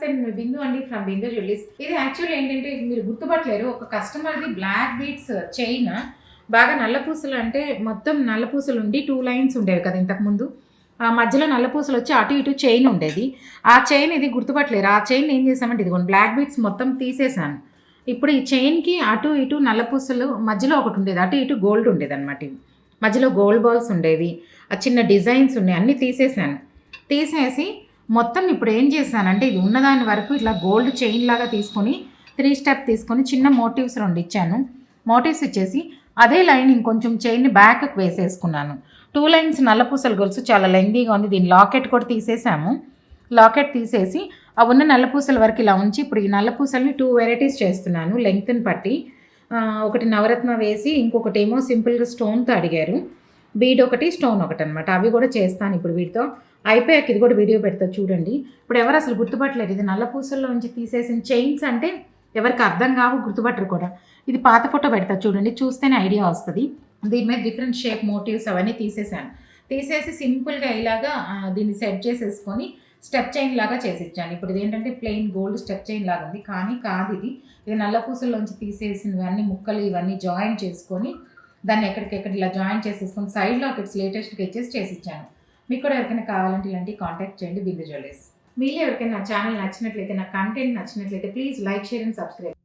నమస్తే, నేను బిందు అండి ఫ్రమ్ బిందు జ్యువెలరీస్. ఇది యాక్చువల్లీ ఏంటంటే మీరు గుర్తుపట్టలేరు, ఒక కస్టమర్ది బ్లాక్ బీడ్స్ చైన్ బాగా నల్ల పూసలు, అంటే మొత్తం నల్ల పూసలు ఉండి 2 లైన్స్ ఉండేవి కదా ఇంతకుముందు. ఆ మధ్యలో నల్ల పూసలు వచ్చి అటు ఇటు చైన్ ఉండేది. ఆ చైన్ ఇది గుర్తుపట్టలేరు. ఆ చైన్ ఏం చేసామంటే ఇదిగోండి బ్లాక్ బీడ్స్ మొత్తం తీసేసాను. ఇప్పుడు ఈ చైన్కి అటు ఇటు నల్ల పూసలు, మధ్యలో ఒకటి ఉండేది, అటు ఇటు గోల్డ్ ఉండేది అనమాట. ఇవి మధ్యలో గోల్డ్ బాల్స్ ఉండేవి, ఆ చిన్న డిజైన్స్ ఉన్నాయి, అన్నీ తీసేసాను. తీసేసి మొత్తం ఇప్పుడు ఏం చేశానంటే ఇది ఉన్నదాని వరకు ఇట్లా గోల్డ్ చైన్ లాగా తీసుకొని 3 స్టెప్ తీసుకొని చిన్న మోటివ్స్ 2 ఇచ్చాను. మోటివ్స్ ఇచ్చేసి అదే లైన్ ఇంకొంచెం చైన్ని బ్యాక్కి వేసేసుకున్నాను. 2 లైన్స్ నల్లపూసల గొలుసు చాలా లెందీగా ఉంది. దీని లాకెట్ కూడా తీసేసాము. లాకెట్ తీసేసి ఆ ఉన్న నల్లపూసల వరకు ఇలా ఉంచి ఇప్పుడు ఈ నల్లపూసల్ని 2 వెరైటీస్ చేస్తున్నాను లెంగ్త్ని బట్టి. ఒకటి నవరత్న వేసి, ఇంకొకటి ఏమో సింపుల్గా స్టోన్తో అడిగారు. బీడ్ ఒకటి, స్టోన్ ఒకటి అనమాట. అవి కూడా చేస్తాను ఇప్పుడు వీటితో. అయిపోయాక ఇది కూడా వీడియో పెడతా చూడండి. ఇప్పుడు ఎవరు అసలు గుర్తుపట్టలేదు, ఇది నల్ల పూసల్లో నుంచి తీసేసిన చైన్స్ అంటే ఎవరికి అర్థం కావు, గుర్తుపట్టరు కూడా. ఇది పాత ఫోటో పెడతా చూడండి, చూస్తేనే ఐడియా వస్తుంది. దీని మీద డిఫరెంట్ షేప్ మోటివ్స్ అవన్నీ తీసేసాను. తీసేసి సింపుల్గా ఇలాగా దీన్ని సెట్ చేసేసుకొని స్టెప్ చైన్ లాగా చేసిచ్చాను. ఇప్పుడు ఇది ఏంటంటే ప్లెయిన్ గోల్డ్ స్టెప్ చైన్ లాగా ఉంది, కానీ కాదు ఇది. ఇది నల్ల పూసల్లోంచి తీసేసినవన్నీ ముక్కలు ఇవన్నీ జాయిన్ చేసుకొని దాన్ని ఎక్కడికెక్కడ ఇలా జాయిన్ చేసేసుకొని సైడ్లో ఒకటి లేటెస్ట్గా ఇచ్చేసి చేసిచ్చాను. మీకు కూడా ఎవరికైనా కావాలంటే ఇలాంటివి కాంటాక్ట్ చేయండి బిందు జ్యువెలర్స్. మీరు ఎవరికైనా నా ఛానల్ నచ్చినట్లయితే, నా కంటెంట్ నచ్చినట్లయితే please like, share and subscribe.